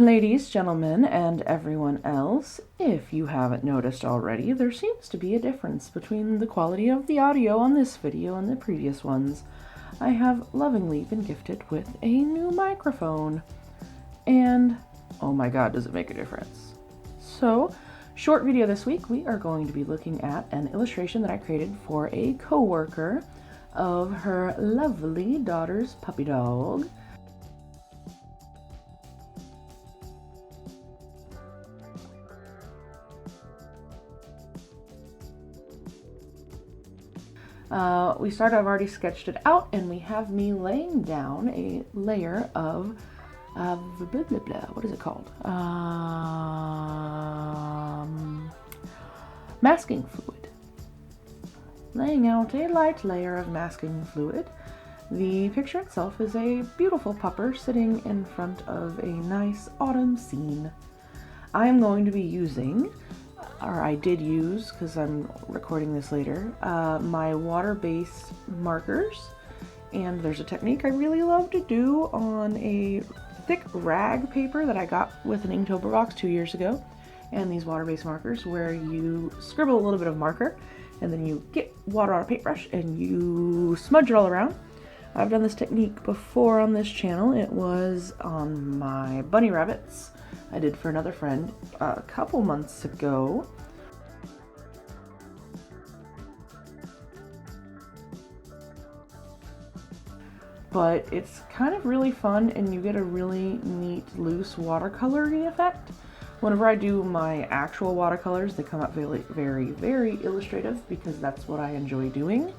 Ladies, gentlemen, and everyone else, if you haven't noticed already, there seems to be a difference between the quality of the audio on this video and the previous ones. I have lovingly been gifted with a new microphone, and oh my god, does it make a difference. So, short video this week, we are going to be looking at an illustration that I created for a coworker of her lovely daughter's puppy dog. I've already sketched it out, and we have me laying down a layer of blah, blah, blah, what is it called? Masking fluid. Laying out a light layer of masking fluid. The picture itself is a beautiful pupper sitting in front of a nice autumn scene. I am going to be using, or I did use, because I'm recording this later, my water-based markers. And there's a technique I really love to do on a thick rag paper that I got with an Inktober box 2 years ago. And these water-based markers where you scribble a little bit of marker and then you get water on a paintbrush and you smudge it all around. I've done this technique before on this channel. It was on my bunny rabbits. I did for another friend a couple months ago. But it's kind of really fun, and you get a really neat loose watercolory effect. Whenever I do my actual watercolors, they come out very, very, very illustrative because that's what I enjoy doing.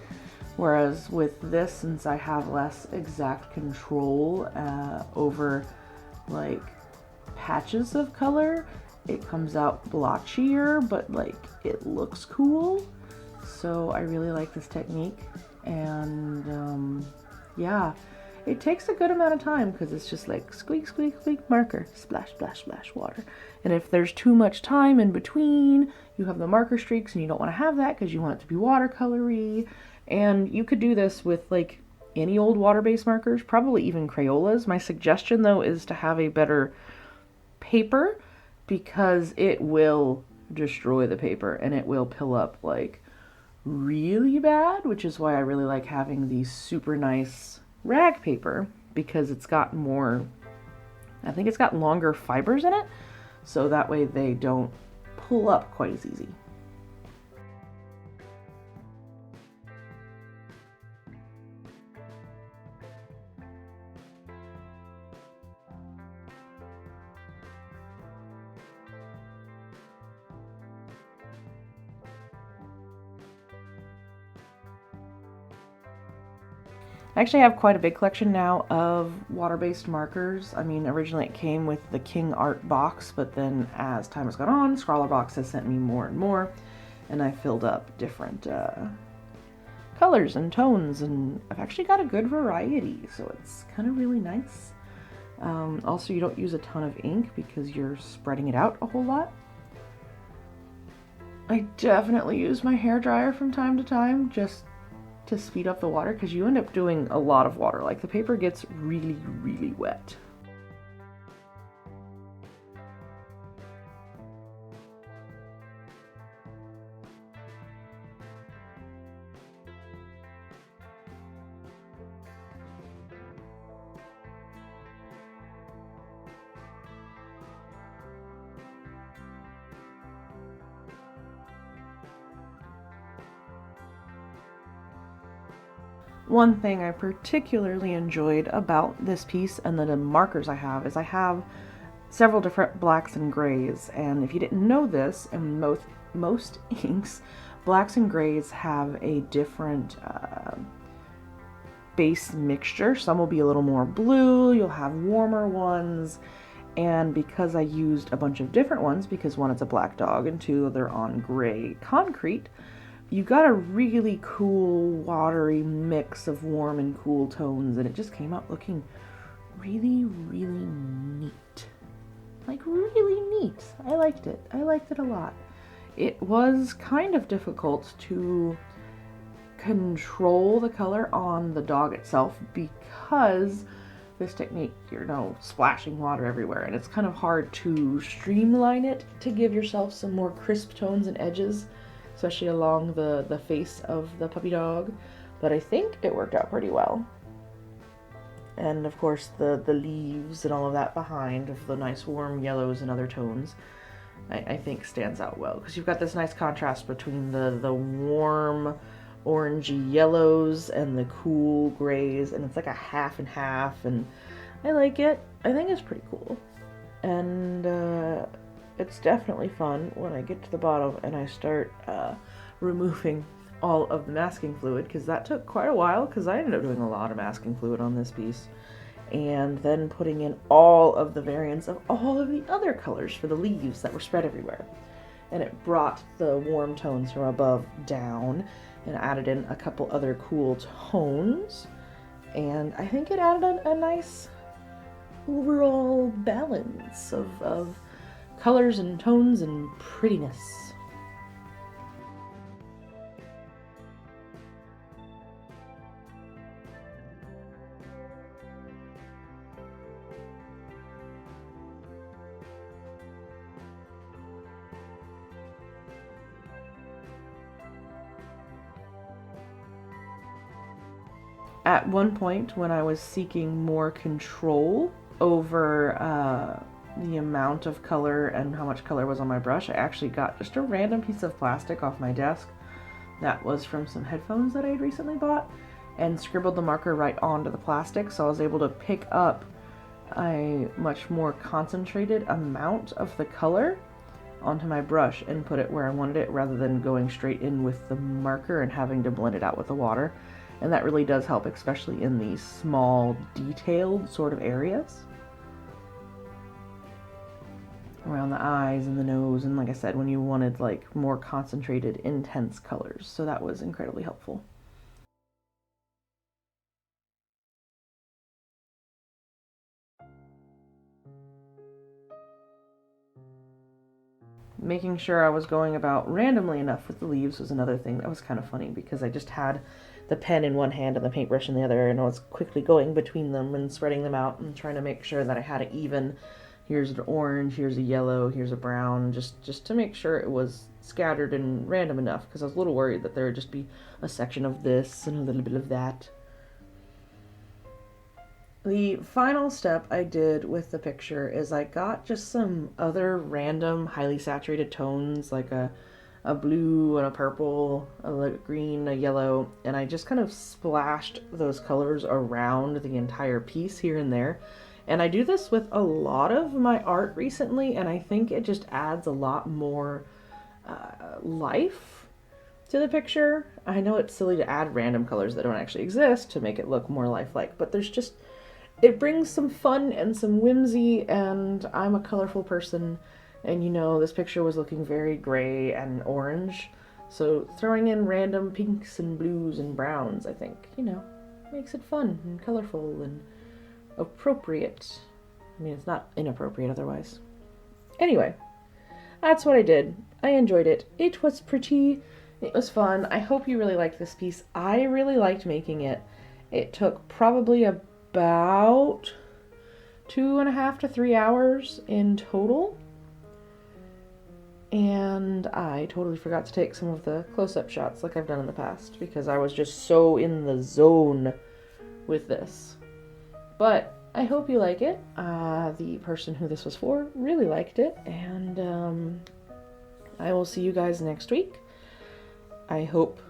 Whereas with this, since I have less exact control over like patches of color, it comes out blotchier, but like it looks cool. So I really like this technique, and yeah, it takes a good amount of time because it's just like squeak, squeak, squeak, marker, splash, splash, splash, water. And if there's too much time in between, you have the marker streaks, and you don't want to have that because you want it to be watercolory. And you could do this with like any old water-based markers, probably even Crayolas. My suggestion though is to have a better paper because it will destroy the paper and it will pill up like really bad, which is why I really like having these super nice rag paper because it's got more, I think it's got longer fibers in it, so that way they don't pull up quite as easy. I actually have quite a big collection now of water-based markers. I mean, originally it came with the King Art box, but then as time has gone on, Scrawlrbox has sent me more and more, and I filled up different colors and tones, and I've actually got a good variety, so it's kind of really nice. Also, you don't use a ton of ink because you're spreading it out a whole lot. I definitely use my hairdryer from time to time, just to speed up the water, because you end up doing a lot of water. Like the paper gets really, really wet. One thing I particularly enjoyed about this piece and the markers I have is I have several different blacks and grays, and if you didn't know this, in most inks, blacks and grays have a different base mixture. Some will be a little more blue, you'll have warmer ones, and because I used a bunch of different ones, because one, it's a black dog, and two, they're on gray concrete, you got a really cool watery mix of warm and cool tones, and it just came out looking really, really neat. Like really neat. I liked it. I liked it a lot. It was kind of difficult to control the color on the dog itself because this technique, you're splashing water everywhere, and it's kind of hard to streamline it to give yourself some more crisp tones and edges, especially along the face of the puppy dog, but I think it worked out pretty well. And of course the leaves and all of that behind of the nice warm yellows and other tones, I think stands out well, because you've got this nice contrast between the warm orangey yellows and the cool grays, and it's like a half and half, and I like it. I think it's pretty cool, and it's definitely fun when I get to the bottom and I start removing all of the masking fluid, because that took quite a while, because I ended up doing a lot of masking fluid on this piece, and then putting in all of the variants of all of the other colors for the leaves that were spread everywhere. And it brought the warm tones from above down and added in a couple other cool tones, and I think it added a nice overall balance of colors and tones and prettiness. At one point, when I was seeking more control over the amount of color and how much color was on my brush, I actually got just a random piece of plastic off my desk that was from some headphones that I had recently bought, and scribbled the marker right onto the plastic, so I was able to pick up a much more concentrated amount of the color onto my brush and put it where I wanted it, rather than going straight in with the marker and having to blend it out with the water. And that really does help, especially in these small, detailed sort of areas. Around the eyes and the nose, and like I said, when you wanted like more concentrated, intense colors. So that was incredibly helpful. Making sure I was going about randomly enough with the leaves was another thing that was kind of funny, because I just had the pen in one hand and the paintbrush in the other, and I was quickly going between them and spreading them out and trying to make sure that I had it even. Here's an orange, here's a yellow, here's a brown, just to make sure it was scattered and random enough, because I was a little worried that there would just be a section of this and a little bit of that. The final step I did with the picture is I got just some other random highly saturated tones, like a blue and a purple, a green, a yellow, and I just kind of splashed those colors around the entire piece here and there. And I do this with a lot of my art recently, and I think it just adds a lot more life to the picture. I know it's silly to add random colors that don't actually exist to make it look more lifelike, but it brings some fun and some whimsy, and I'm a colorful person. And this picture was looking very gray and orange, so throwing in random pinks and blues and browns, I think, makes it fun and colorful and appropriate. I mean, it's not inappropriate otherwise. Anyway, that's what I did. I enjoyed it. It was pretty. It was fun. I hope you really liked this piece. I really liked making it. It took probably about 2.5 to 3 hours in total. And I totally forgot to take some of the close-up shots like I've done in the past, because I was just so in the zone with this. But I hope you like it. The person who this was for really liked it, and I will see you guys next week. I hope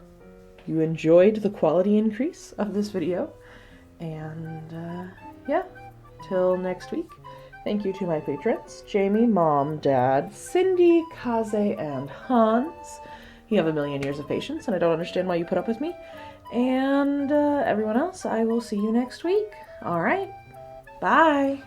you enjoyed the quality increase of this video, and yeah, till next week. Thank you to my patrons, Jamie, Mom, Dad, Cindy, Kaze, and Hans. You have a million years of patience, and I don't understand why you put up with me. And everyone else, I will see you next week. All right, bye.